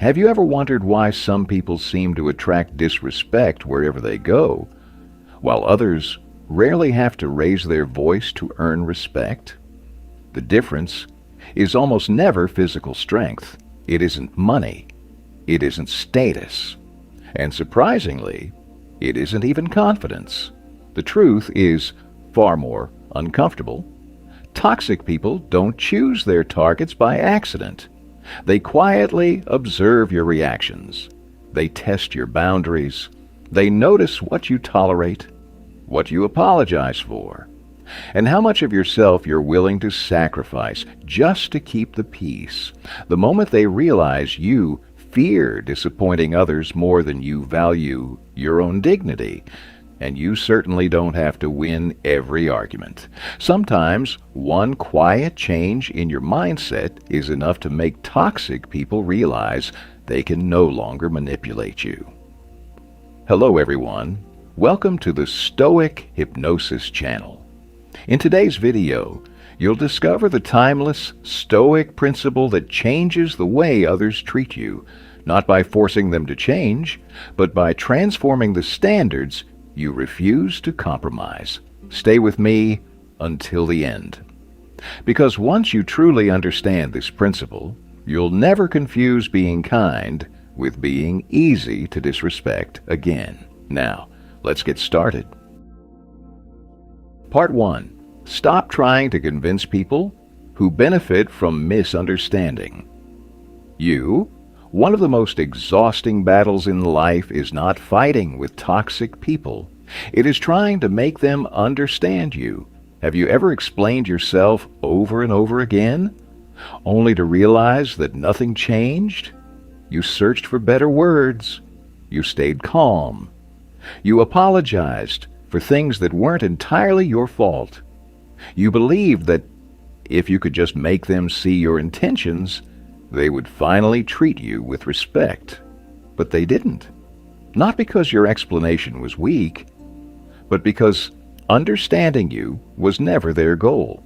Have you ever wondered why some people seem to attract disrespect wherever they go, while others rarely have to raise their voice to earn respect? The difference is almost never physical strength. It isn't money. It isn't status. And surprisingly, it isn't even confidence. The truth is far more uncomfortable. Toxic people don't choose their targets by accident. They quietly observe your reactions. They test your boundaries. They notice what you tolerate, what you apologize for, and how much of yourself you're willing to sacrifice just to keep the peace. The moment they realize you fear disappointing others more than you value your own dignity, and you certainly don't have to win every argument. Sometimes one quiet change in your mindset is enough to make toxic people realize they can no longer manipulate you. Hello everyone. Welcome to the Stoic Hypnosis channel. In today's video, you'll discover the timeless Stoic principle that changes the way others treat you, not by forcing them to change, but by transforming the standards you refuse to compromise. Stay with me until the end. Because once you truly understand this principle, you'll never confuse being kind with being easy to disrespect again. Now, let's get started. Part 1. Stop trying to convince people who benefit from misunderstanding. One of the most exhausting battles in life is not fighting with toxic people. It is trying to make them understand you. Have you ever explained yourself over and over again, only to realize that nothing changed? You searched for better words. You stayed calm. You apologized for things that weren't entirely your fault. You believed that if you could just make them see your intentions, they would finally treat you with respect. But they didn't. Not because your explanation was weak, but because understanding you was never their goal.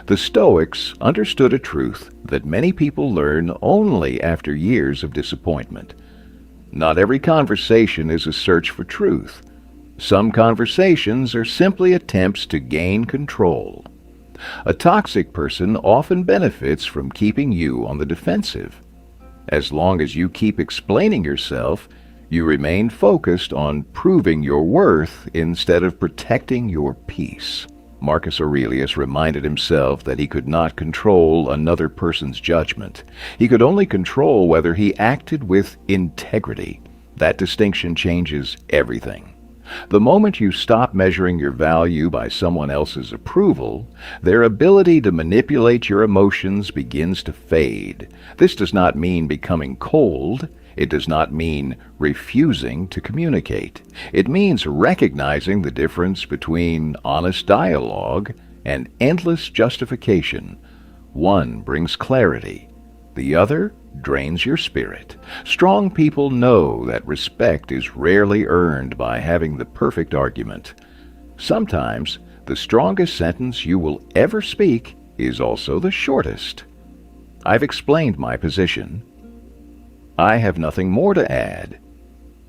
The Stoics understood a truth that many people learn only after years of disappointment. Not every conversation is a search for truth. Some conversations are simply attempts to gain control. A toxic person often benefits from keeping you on the defensive. As long as you keep explaining yourself, you remain focused on proving your worth instead of protecting your peace. Marcus Aurelius reminded himself that he could not control another person's judgment. He could only control whether he acted with integrity. That distinction changes everything. The moment you stop measuring your value by someone else's approval, their ability to manipulate your emotions begins to fade. This does not mean becoming cold. It does not mean refusing to communicate. It means recognizing the difference between honest dialogue and endless justification. One brings clarity. The other drains your spirit. Strong people know that respect is rarely earned by having the perfect argument. Sometimes the strongest sentence you will ever speak is also the shortest. I've explained my position. I have nothing more to add.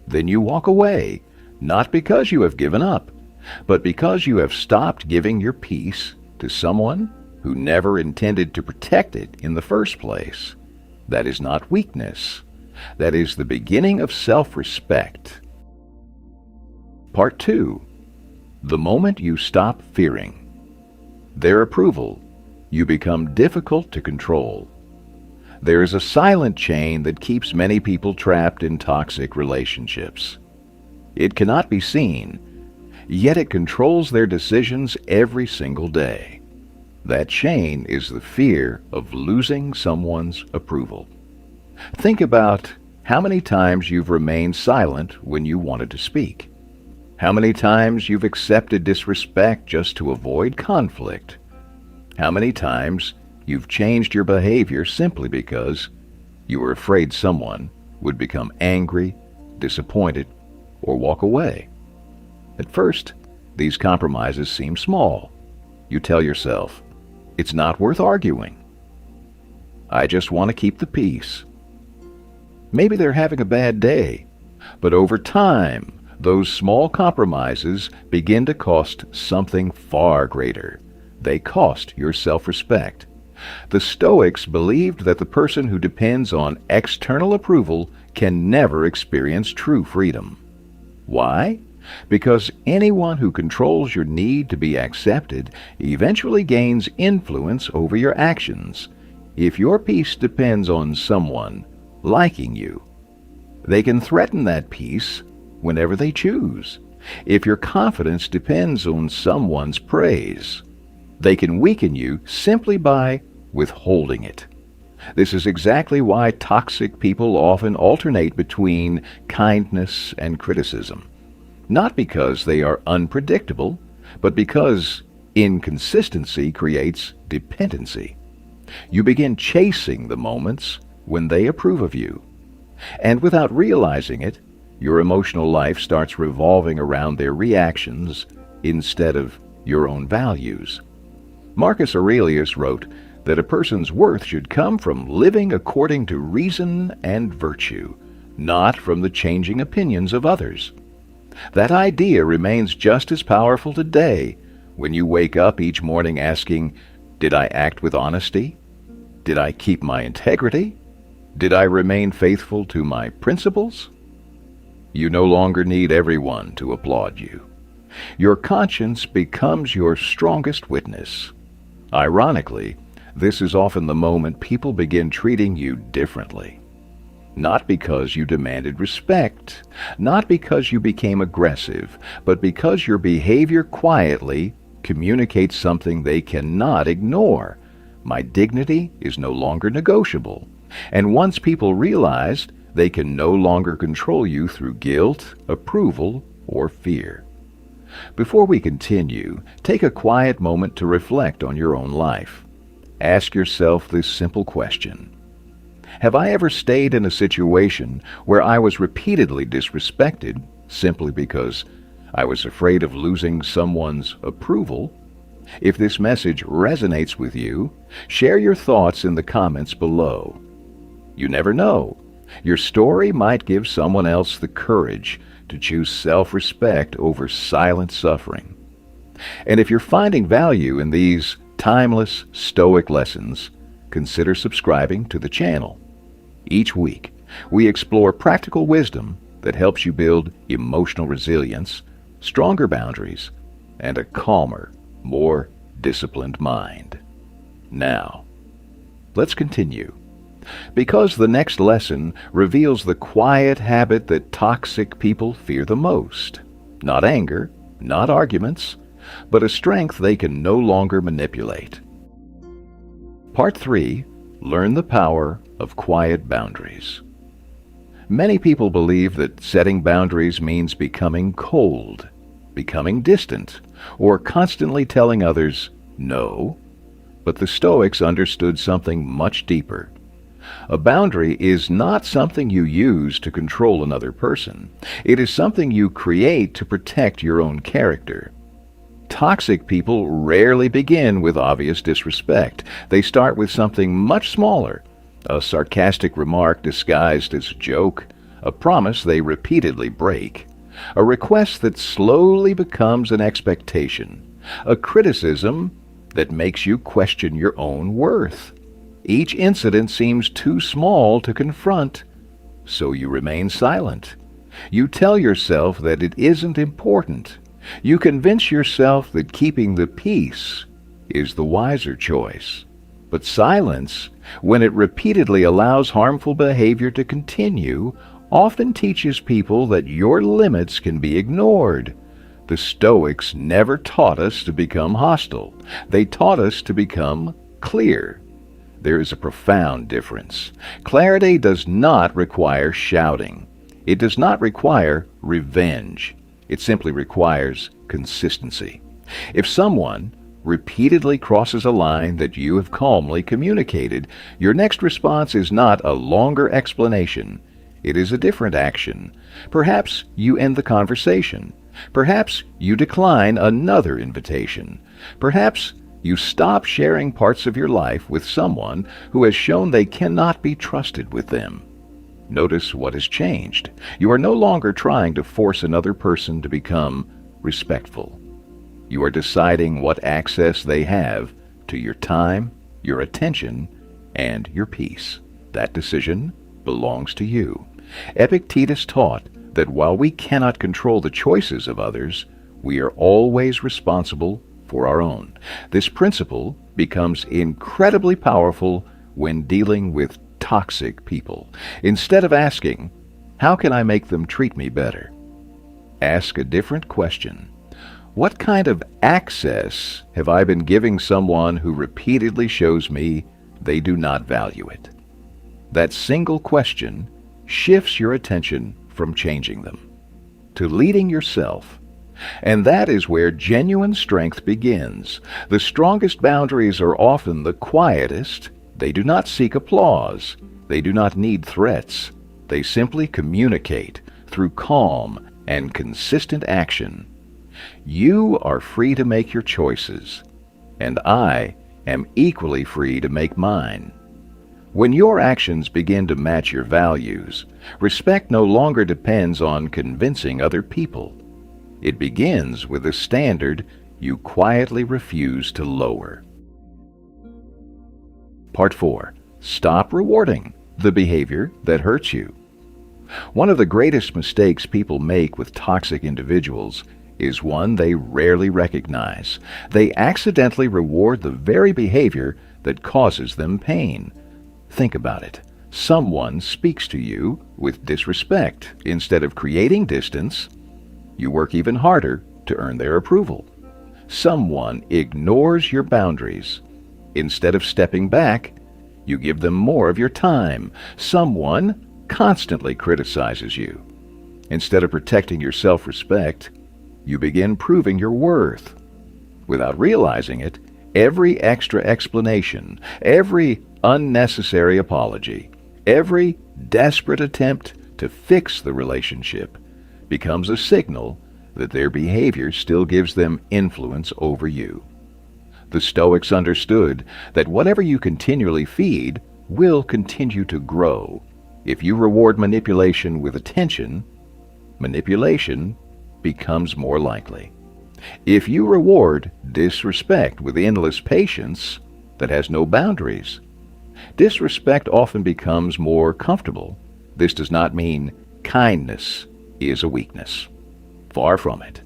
Then you walk away, not because you have given up, but because you have stopped giving your peace to someone who never intended to protect it in the first place. That is not weakness. That is the beginning of self-respect. Part 2. The moment you stop fearing their approval, you become difficult to control. There is a silent chain that keeps many people trapped in toxic relationships. It cannot be seen, yet it controls their decisions every single day. That chain is the fear of losing someone's approval. Think about how many times you've remained silent when you wanted to speak. How many times you've accepted disrespect just to avoid conflict. How many times you've changed your behavior simply because you were afraid someone would become angry, disappointed, or walk away. At first, these compromises seem small. You tell yourself, it's not worth arguing. I just want to keep the peace. Maybe they're having a bad day. But over time, those small compromises begin to cost something far greater. They cost your self-respect. The Stoics believed that the person who depends on external approval can never experience true freedom. Why? Because anyone who controls your need to be accepted eventually gains influence over your actions. If your peace depends on someone liking you, they can threaten that peace whenever they choose. If your confidence depends on someone's praise, they can weaken you simply by withholding it. This is exactly why toxic people often alternate between kindness and criticism. Not because they are unpredictable, but because inconsistency creates dependency. You begin chasing the moments when they approve of you. And without realizing it, your emotional life starts revolving around their reactions instead of your own values. Marcus Aurelius wrote that a person's worth should come from living according to reason and virtue, not from the changing opinions of others. That idea remains just as powerful today when you wake up each morning asking, did I act with honesty? Did I keep my integrity? Did I remain faithful to my principles? You no longer need everyone to applaud you. Your conscience becomes your strongest witness. Ironically, this is often the moment people begin treating you differently. Not because you demanded respect, not because you became aggressive, but because your behavior quietly communicates something they cannot ignore. My dignity is no longer negotiable. And once people realize they can no longer control you through guilt, approval, or fear. Before we continue, take a quiet moment to reflect on your own life. Ask yourself this simple question. Have I ever stayed in a situation where I was repeatedly disrespected simply because I was afraid of losing someone's approval? If this message resonates with you, share your thoughts in the comments below. You never know. Your story might give someone else the courage to choose self-respect over silent suffering. And if you're finding value in these timeless Stoic lessons, consider subscribing to the channel. Each week, we explore practical wisdom that helps you build emotional resilience, stronger boundaries, and a calmer, more disciplined mind. Now, let's continue. Because the next lesson reveals the quiet habit that toxic people fear the most. Not anger, not arguments, but a strength they can no longer manipulate. Part 3. Learn the power of quiet boundaries. Many people believe that setting boundaries means becoming cold, becoming distant, or constantly telling others no. But the Stoics understood something much deeper. A boundary is not something you use to control another person. It is something you create to protect your own character. Toxic people rarely begin with obvious disrespect. They start with something much smaller, a sarcastic remark disguised as a joke, a promise they repeatedly break, a request that slowly becomes an expectation, a criticism that makes you question your own worth. Each incident seems too small to confront, so you remain silent. You tell yourself that it isn't important. You convince yourself that keeping the peace is the wiser choice. But silence, when it repeatedly allows harmful behavior to continue, often teaches people that your limits can be ignored. The Stoics never taught us to become hostile. They taught us to become clear. There is a profound difference. Clarity does not require shouting. It does not require revenge. It simply requires consistency. If someone repeatedly crosses a line that you have calmly communicated, your next response is not a longer explanation. It is a different action. Perhaps you end the conversation. Perhaps you decline another invitation. Perhaps you stop sharing parts of your life with someone who has shown they cannot be trusted with them. Notice what has changed. You are no longer trying to force another person to become respectful. You are deciding what access they have to your time, your attention, and your peace. That decision belongs to you. Epictetus taught that while we cannot control the choices of others, we are always responsible for our own. This principle becomes incredibly powerful when dealing with toxic people. Instead of asking, "How can I make them treat me better?" ask a different question. What kind of access have I been giving someone who repeatedly shows me they do not value it? That single question shifts your attention from changing them to leading yourself. And that is where genuine strength begins. The strongest boundaries are often the quietest. They do not seek applause. They do not need threats. They simply communicate through calm and consistent action. You are free to make your choices, and I am equally free to make mine. When your actions begin to match your values, respect no longer depends on convincing other people. It begins with a standard you quietly refuse to lower. Part 4. Stop rewarding the behavior that hurts you. One of the greatest mistakes people make with toxic individuals is one they rarely recognize. They accidentally reward the very behavior that causes them pain. Think about it. Someone speaks to you with disrespect. Instead of creating distance, you work even harder to earn their approval. Someone ignores your boundaries. Instead of stepping back, you give them more of your time. Someone constantly criticizes you. Instead of protecting your self-respect, you begin proving your worth. Without realizing it, every extra explanation, every unnecessary apology, every desperate attempt to fix the relationship becomes a signal that their behavior still gives them influence over you. The Stoics understood that whatever you continually feed will continue to grow. If you reward manipulation with attention, manipulation becomes more likely. If you reward disrespect with endless patience that has no boundaries, disrespect often becomes more comfortable. This does not mean kindness is a weakness. Far from it.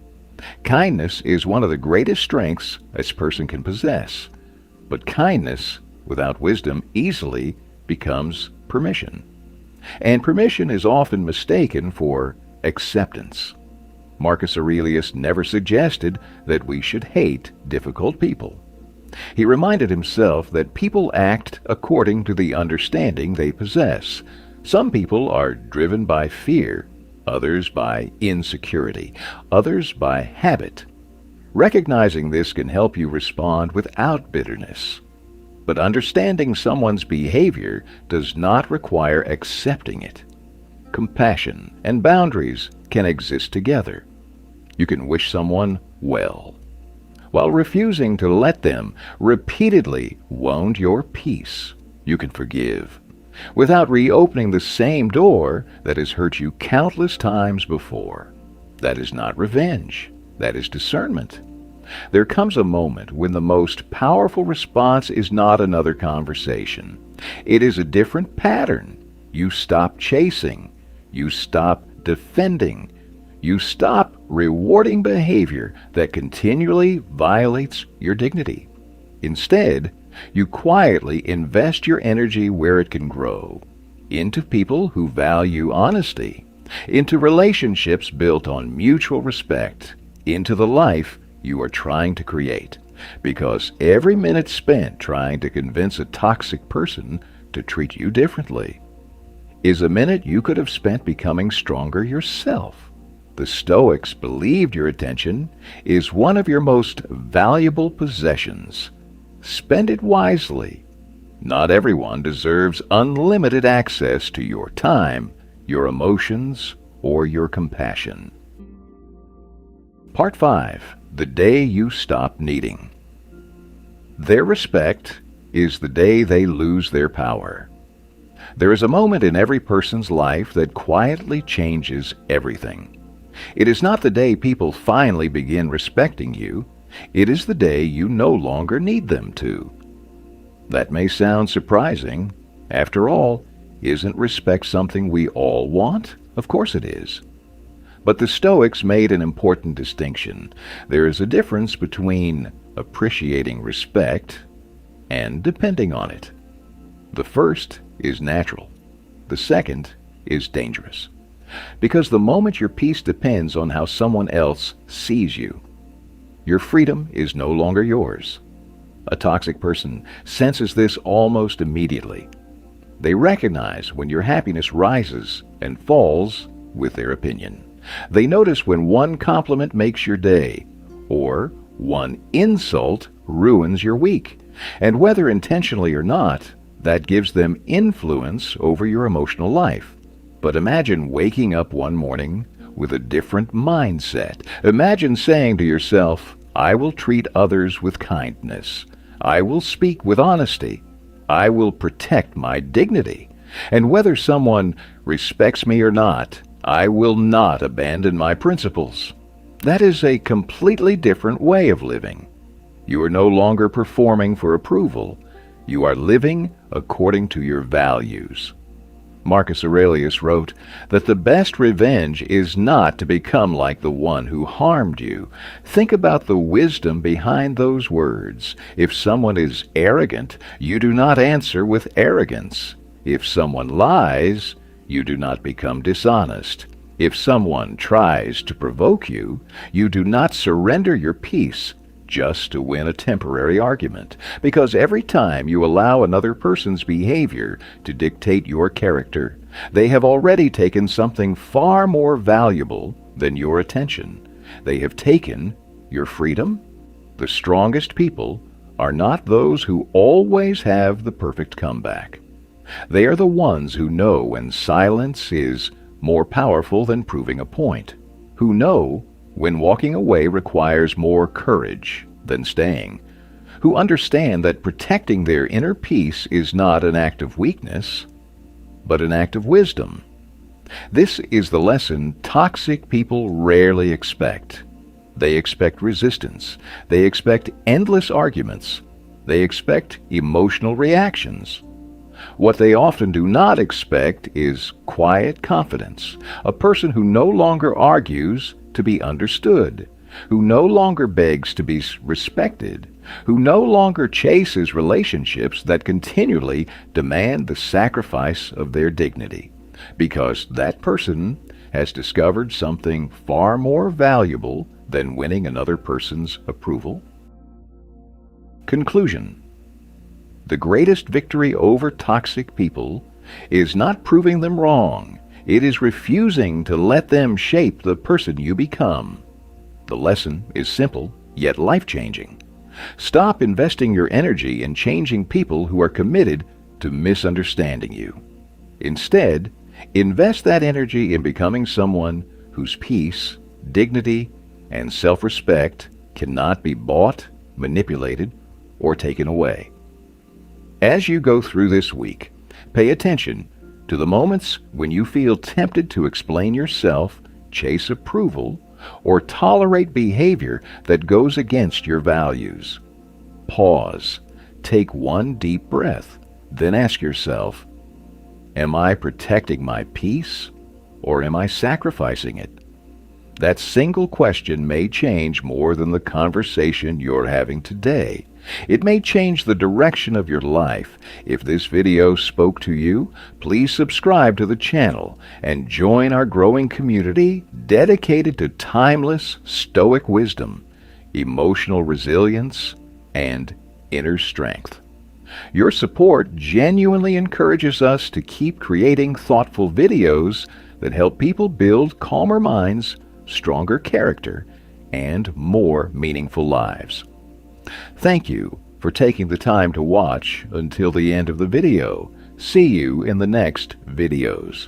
Kindness is one of the greatest strengths a person can possess. But kindness without wisdom easily becomes permission. And permission is often mistaken for acceptance. Marcus Aurelius never suggested that we should hate difficult people. He reminded himself that people act according to the understanding they possess. Some people are driven by fear, others by insecurity, others by habit. Recognizing this can help you respond without bitterness. But understanding someone's behavior does not require accepting it. Compassion and boundaries can exist together. You can wish someone well, while refusing to let them repeatedly wound your peace. You can forgive, without reopening the same door that has hurt you countless times before. That is not revenge. That is discernment. There comes a moment when the most powerful response is not another conversation. It is a different pattern. You stop chasing. You stop defending. You stop rewarding behavior that continually violates your dignity. Instead, you quietly invest your energy where it can grow, into people who value honesty, into relationships built on mutual respect, into the life you are trying to create. Because every minute spent trying to convince a toxic person to treat you differently is a minute you could have spent becoming stronger yourself. The Stoics believed your attention is one of your most valuable possessions. Spend it wisely. Not everyone deserves unlimited access to your time, your emotions, or your compassion. Part 5. The day you stop needing. Their respect is the day they lose their power. There is a moment in every person's life that quietly changes everything. It is not the day people finally begin respecting you. It is the day you no longer need them to. That may sound surprising. After all, isn't respect something we all want? Of course it is. But the Stoics made an important distinction. There is a difference between appreciating respect and depending on it. The first is natural. The second is dangerous. Because the moment your peace depends on how someone else sees you, your freedom is no longer yours. A toxic person senses this almost immediately. They recognize when your happiness rises and falls with their opinion. They notice when one compliment makes your day, or one insult ruins your week. And whether intentionally or not, that gives them influence over your emotional life. But imagine waking up one morning with a different mindset. Imagine saying to yourself, I will treat others with kindness. I will speak with honesty. I will protect my dignity. And whether someone respects me or not, I will not abandon my principles. That is a completely different way of living. You are no longer performing for approval. You are living according to your values. Marcus Aurelius wrote that the best revenge is not to become like the one who harmed you. Think about the wisdom behind those words. If someone is arrogant, you do not answer with arrogance. If someone lies, you do not become dishonest. If someone tries to provoke you, you do not surrender your peace just to win a temporary argument, because every time you allow another person's behavior to dictate your character, they have already taken something far more valuable than your attention. They have taken your freedom. The strongest people are not those who always have the perfect comeback. They are the ones who know when silence is more powerful than proving a point, who know when walking away requires more courage than staying, who understand that protecting their inner peace is not an act of weakness, but an act of wisdom. This is the lesson toxic people rarely expect. They expect resistance. They expect endless arguments. They expect emotional reactions. What they often do not expect is quiet confidence, a person who no longer argues to be understood, who no longer begs to be respected, who no longer chases relationships that continually demand the sacrifice of their dignity, because that person has discovered something far more valuable than winning another person's approval. Conclusion. The greatest victory over toxic people is not proving them wrong. It is refusing to let them shape the person you become. The lesson is simple, yet life-changing. Stop investing your energy in changing people who are committed to misunderstanding you. Instead, invest that energy in becoming someone whose peace, dignity, and self-respect cannot be bought, manipulated, or taken away. As you go through this week, pay attention to the moments when you feel tempted to explain yourself, chase approval, or tolerate behavior that goes against your values. Pause. Take one deep breath. Then ask yourself, am I protecting my peace, or am I sacrificing it? That single question may change more than the conversation you're having today. It may change the direction of your life. If this video spoke to you, please subscribe to the channel and join our growing community dedicated to timeless Stoic wisdom, emotional resilience, and inner strength. Your support genuinely encourages us to keep creating thoughtful videos that help people build calmer minds, stronger character, and more meaningful lives. Thank you for taking the time to watch until the end of the video. See you in the next videos.